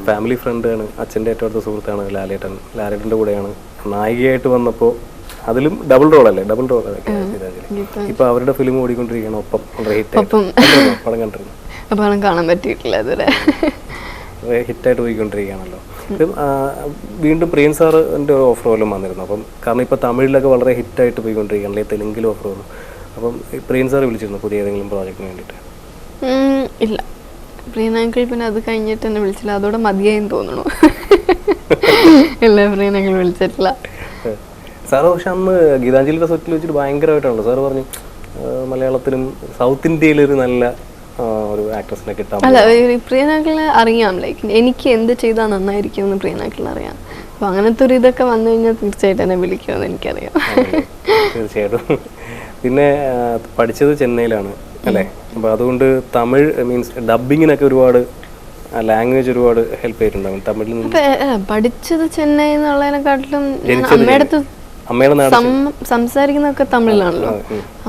Family ഫ്രണ്ടാണ്, അച്ഛൻ്റെ ഏറ്റവും അടുത്ത സുഹൃത്താണ് ലാലേട്ടൻ. ലാലേട്ടൻ്റെ കൂടെയാണ് നായികയായിട്ട് വന്നപ്പോൾ അതിലും ഡബിൾ റോളല്ലേ, ഗീതാഞ്ജലി. ഇപ്പൊ അവരുടെ ഫിലിം ഓടിക്കൊണ്ടിരിക്കുകയാണ്, ഒപ്പം പടം കണ്ടിരുന്നു. പടം കാണാൻ പറ്റിയിട്ടില്ല ഇതുവരെ. ഹിറ്റായിട്ട് പോയിക്കൊണ്ടിരിക്കുകയാണല്ലോ. വീണ്ടും പ്രിയൻ സാറിൻ്റെ ഒരു ഓഫർ പോലും വന്നിരുന്നു. അപ്പം കാരണം ഇപ്പോൾ തമിഴിലൊക്കെ വളരെ ഹിറ്റായിട്ട് പോയിക്കൊണ്ടിരിക്കുകയാണല്ലേ, തെലുങ്കിലും ഓഫർ വന്നു. അപ്പം പ്രിയൻ സാർ വിളിച്ചിരുന്നു പുതിയ ഏതെങ്കിലും പ്രോജക്റ്റിന് വേണ്ടിയിട്ട്? ഇല്ല, പ്രിയനാങ്കിൾ പിന്നെ അത് കഴിഞ്ഞിട്ട് എന്നെ വിളിച്ചില്ല, അതോടെ മതിയായെന്ന് തോന്നുന്നു. ഇല്ല, പ്രിയനാങ്കിൾ വിളിച്ചിട്ടില്ല. സാറ് പക്ഷെ അന്ന് ഗീതാഞ്ജലിയുടെ സെറ്റിൽ വെച്ചിട്ട് ഭയങ്കരമായിട്ടാണല്ലോ സാറ് പറഞ്ഞു മലയാളത്തിലും സൗത്ത് ഇന്ത്യയിലൊരു നല്ല ഒരു ആക്ട്രസിനെ കിട്ടാൻ. അല്ല, പ്രിയനാങ്കിളിനെ അറിയാം, ലൈക്ക് എനിക്ക് എന്ത് ചെയ്താൽ നന്നായിരിക്കും എന്ന് പ്രിയനാങ്കിളിനെ അറിയാം. അപ്പൊ അങ്ങനത്തെ ഒരു ഇതൊക്കെ വന്നു കഴിഞ്ഞാൽ തീർച്ചയായിട്ടും എന്നെ വിളിക്കുമെന്ന് എനിക്കറിയാം. തീർച്ചയായിട്ടും. പിന്നെ പഠിച്ചത് ചെന്നൈയിലാണ് അല്ലേ, അപ്പൊ അതുകൊണ്ട് തമിഴ് മീൻസ് ഡബിങ്ങിനൊക്കെ ഒരുപാട് ലാംഗ്വേജ് ഒരുപാട് ഹെൽപ്പ് ചെയ്തിട്ടുണ്ടാവും തമിഴിൽ നിന്ന്. പഠിച്ചത് ചെന്നൈ എന്നുള്ളതിനെക്കാട്ടിലും അമ്മയുടെ സംസാരിക്കുന്നതൊക്കെ തമിഴിലാണല്ലോ,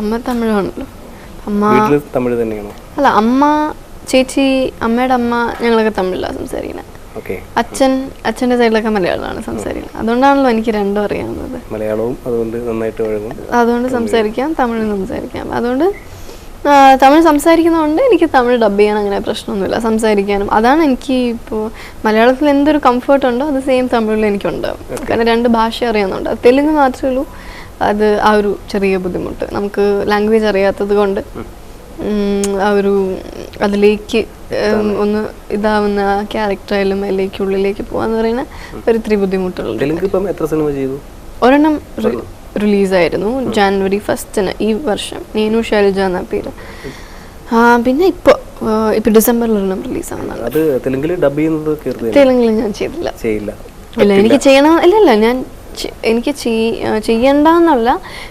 അമ്മ തമിഴാണല്ലോ. അമ്മ തമിഴ് തന്നെയാണോ? അല്ല, അമ്മ, ചേച്ചി, അമ്മയുടെ അമ്മ ഞങ്ങളൊക്കെ തമിഴിലാണ് സംസാരിക്കുന്നത്. അച്ഛൻ്റെ സൈഡിലൊക്കെ മലയാളമാണ് സംസാരിക്കുന്നത്. അതുകൊണ്ടാണല്ലോ എനിക്ക് രണ്ടും അറിയാവുന്നത്. മലയാളവും അതുകൊണ്ട് നന്നായിട്ട് വഴങ്ങും, അതുകൊണ്ട് സംസാരിക്കാം, തമിഴും സംസാരിക്കാം. അതുകൊണ്ട് തമിഴ് സംസാരിക്കുന്നതുകൊണ്ട് എനിക്ക് തമിഴ് ഡബ് ചെയ്യാൻ അങ്ങനെ പ്രശ്നമൊന്നുമില്ല, സംസാരിക്കാനും. അതാണ് എനിക്ക് ഇപ്പോൾ മലയാളത്തിൽ എന്തൊരു കംഫർട്ട് ഉണ്ടോ അത് സെയിം തമിഴിൽ എനിക്കുണ്ടാവും. കാരണം രണ്ട് ഭാഷ അറിയാവുന്നുണ്ട്. തെലുങ്ക് മാത്രമേ ഉള്ളൂ അത് ആ ഒരു ചെറിയ ബുദ്ധിമുട്ട്, നമുക്ക് ലാംഗ്വേജ് അറിയാത്തത് കൊണ്ട് ആ ഒരു അതിലേക്ക് ഒന്ന് ഇതാവുന്ന ക്യാരക്ടറായാലും അതിലേക്ക് ഉള്ളിലേക്ക് പോകാന്ന് പറയുന്ന ഒരു ഇത്തിരി ബുദ്ധിമുട്ടുള്ളത്. ഒരെണ്ണം റിലീസായിരുന്നു January 1st ഈ വർഷം, നീനു ശൈലജ എന്ന പേര്. പിന്നെ ഇപ്പൊ ഡിസംബറിൽ ഒരെണ്ണം റിലീസാവുന്നുണ്ട്. തെലുങ്കിൽ ഞാൻ ചെയ്തില്ല. ഇല്ല, എനിക്ക് ചെയ്യണം. ഇല്ലല്ല, എനിക്ക് ചെയ്യണ്ടെന്നല്ല,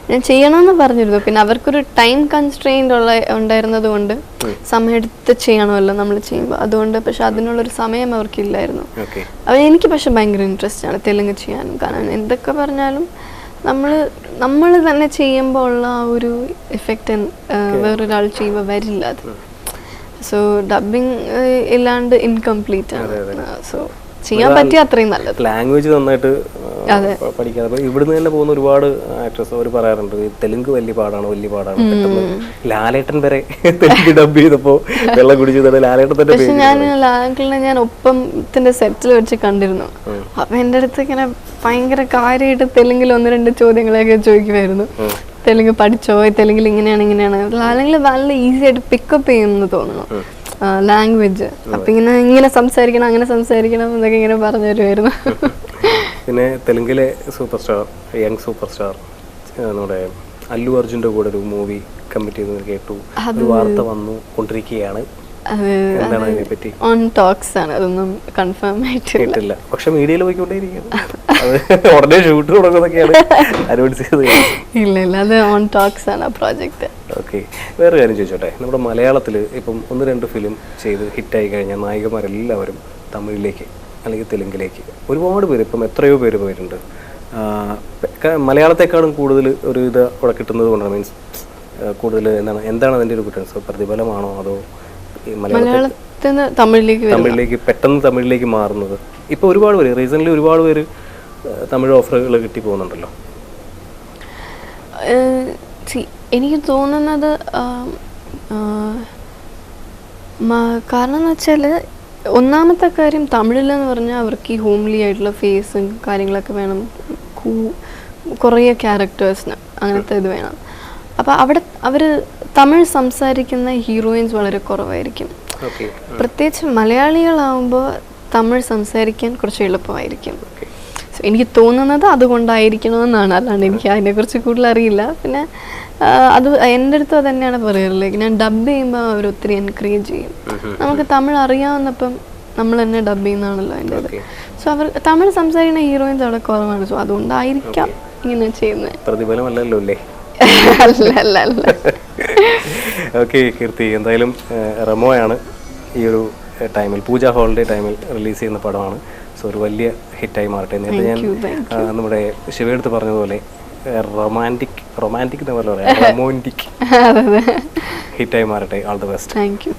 ഞാൻ ചെയ്യണമെന്ന് പറഞ്ഞിരുന്നു. പിന്നെ അവർക്കൊരു ടൈം കൺസ്ട്രെയിൻ്റ് ഉണ്ടായിരുന്നത് കൊണ്ട് സമയമെടുത്ത് ചെയ്യണമല്ലോ നമ്മൾ ചെയ്യുമ്പോൾ, അതുകൊണ്ട്. പക്ഷെ അതിനുള്ളൊരു സമയം അവർക്കില്ലായിരുന്നു. എനിക്ക് പക്ഷെ ഭയങ്കര ഇൻട്രസ്റ്റ് ആണ് തെലുങ്ക് ചെയ്യാനും. കാരണം എന്തൊക്കെ പറഞ്ഞാലും നമ്മൾ തന്നെ ചെയ്യുമ്പോൾ ഉള്ള ആ ഒരു എഫക്റ്റ് വേറൊരാൾ ചെയ്യുമ്പോൾ വരില്ല അത്. സോ ഡബിങ് ഇല്ലാണ്ട് ഇൻകംപ്ലീറ്റ് ആണ്. സോ ചെയ്യാൻ പറ്റിയ അത്രയും നല്ലത്. ലാംഗ്വേജ് നന്നായിട്ട് പഠിക്കാതെ ഇവിടുന്ന് തന്നെ പോകുന്ന ഒരുപാട് ആക്ട്രസ് അവർ പറയാറുണ്ട് തെലുങ്ക് വലിയ പാടാണ്. ലാലേട്ടൻ വരെ തെലുങ്ക് ഡബ് ചെയ്തപ്പോ വെള്ളം കുടിച്ചത് ലാലേട്ടൻ തന്നെ. പക്ഷെ ഞാൻ ഒപ്പത്തിന്റെ സെറ്റിൽ വെച്ച് കണ്ടിരുന്നു. അപ്പൊ എന്റെ അടുത്ത് ഇങ്ങനെ ഭയങ്കര കാര്യമായിട്ട് തെലുങ്കിൽ 1-2 ചോദ്യങ്ങളൊക്കെ ചോദിക്കുമായിരുന്നു. തെലുങ്ക് പഠിച്ചോ, തെലുങ്കിൽ ഇങ്ങനെയാണ് അല്ലെങ്കിൽ നല്ല ഈസി ആയിട്ട് പിക്കപ്പ് ചെയ്യുമെന്ന് തോന്നുന്നു ലാംഗ്വേജ്. അപ്പൊ ഇങ്ങനെ സംസാരിക്കണം, അങ്ങനെ സംസാരിക്കണം എന്നൊക്കെ ഇങ്ങനെ പറഞ്ഞു തരുമായിരുന്നു. പിന്നെ തെലുങ്കിലെ യങ് സൂപ്പർ സ്റ്റാർ നമ്മുടെ അല്ലു അർജുന്റെ കൂടെ ഒരു മൂവി കമ്മിറ്റ് ചെയ്ത് കേട്ടു, ഒരു വാർത്ത വന്നു കൊണ്ടിരിക്കുകയാണ്. ഓൺ ടോക്സ് ആണ്, അതൊന്നും കൺഫേം ആയിട്ടില്ല. പക്ഷെ മീഡിയയിൽ പോയിക്കൊണ്ടേയിരിക്കുന്നു, ഉടനെ ഷൂട്ട് തുടങ്ങുന്നൊക്കെയാണ് അനുവദിച്ച് ചെയ്തത്. ഇല്ല, അത് ഓൺ ടോക്സ് ആണ് ആ പ്രോജക്റ്റ്. ഓക്കെ, വേറെ കാര്യം ചോദിച്ചോട്ടെ, നമ്മുടെ മലയാളത്തിൽ ഇപ്പം 1-2 ഫിലിം ചെയ്ത് ഹിറ്റായി കഴിഞ്ഞാൽ നായികമാരെല്ലാവരും തമിഴിലേക്ക് അല്ലെങ്കിൽ തെലുങ്കിലേക്ക് ഒരുപാട് പേര്, ഇപ്പം എത്രയോ പേര് പോയിട്ടുണ്ട്. മലയാളത്തെക്കാളും കൂടുതൽ ഒരു ഇത് അവിടെ കിട്ടുന്നത് കൊണ്ടാണ്, മീൻസ് കൂടുതൽ എന്താണ് അതിൻ്റെ ഒരു ഡിഫറൻസ്? പ്രതിഫലമാണോ അതോ തമിഴിലേക്ക് പെട്ടെന്ന് തമിഴിലേക്ക് മാറുന്നത്? ഇപ്പൊ ഒരുപാട് പേര് റീസെന്റ് ഒരുപാട് പേര് തമിഴ് ഓഫറുകൾ കിട്ടി പോകുന്നുണ്ടല്ലോ. എനിക്ക് തോന്നുന്നത് കാരണം എന്ന് വെച്ചാൽ ഒന്നാമത്തെ കാര്യം തമിഴിലെന്ന് പറഞ്ഞാൽ അവർക്ക് ഈ ഹോംലി ആയിട്ടുള്ള ഫേസും കാര്യങ്ങളൊക്കെ വേണം, കുറേ ക്യാരക്ടേഴ്സിന് അങ്ങനത്തെ ഇത് വേണം. അപ്പോൾ അവിടെ അവർ തമിഴ് സംസാരിക്കുന്ന ഹീറോയിൻസ് വളരെ കുറവായിരിക്കും. പ്രത്യേകിച്ച് മലയാളികളാവുമ്പോൾ തമിഴ് സംസാരിക്കാൻ കുറച്ച് എളുപ്പമായിരിക്കും. സോ എനിക്ക് തോന്നുന്നത് അതുകൊണ്ടായിരിക്കണമെന്നാണ്, അല്ലാണ്ട് എനിക്ക് അതിനെക്കുറിച്ച് കൂടുതൽ അറിയില്ല. പിന്നെ അത് എൻ്റെ അടുത്ത് തന്നെയാണ് പറയാറുള്ളത്, ഞാൻ ഡബ് ചെയ്യുമ്പോൾ അവർ ഒത്തിരി എൻകറേജ് ചെയ്യും. നമുക്ക് തമിഴ് അറിയാവുന്നപ്പം നമ്മൾ തന്നെ ഡബ് ചെയ്യുന്നതാണല്ലോ എൻ്റെ അത്. സോ അവർ തമിഴ് സംസാരിക്കുന്ന ഹീറോയിൻസ് അവിടെ കുറവാണ്. സോ അതുകൊണ്ടായിരിക്കാം ഇങ്ങനെ ചെയ്യുന്നത്. പ്രതിഫലമല്ലല്ലോ അല്ലേ? ഓക്കെ കീർത്തി, എന്തായാലും റെമോയാണ് ഈ ഒരു ടൈമിൽ, പൂജ ഹോളിഡേ ടൈമിൽ റിലീസ് ചെയ്യുന്ന പടമാണ്. സോ ഒരു വലിയ ഹിറ്റായി മാറട്ടെ. നേരത്തെ ഞാൻ നമ്മുടെ ശിവയെടുത്ത് പറഞ്ഞതുപോലെ റൊമാൻറ്റിക് എന്ന് പറയാം, റൊമാൻറ്റിക് ഹിറ്റായി മാറട്ടെ. All the best. Thank you.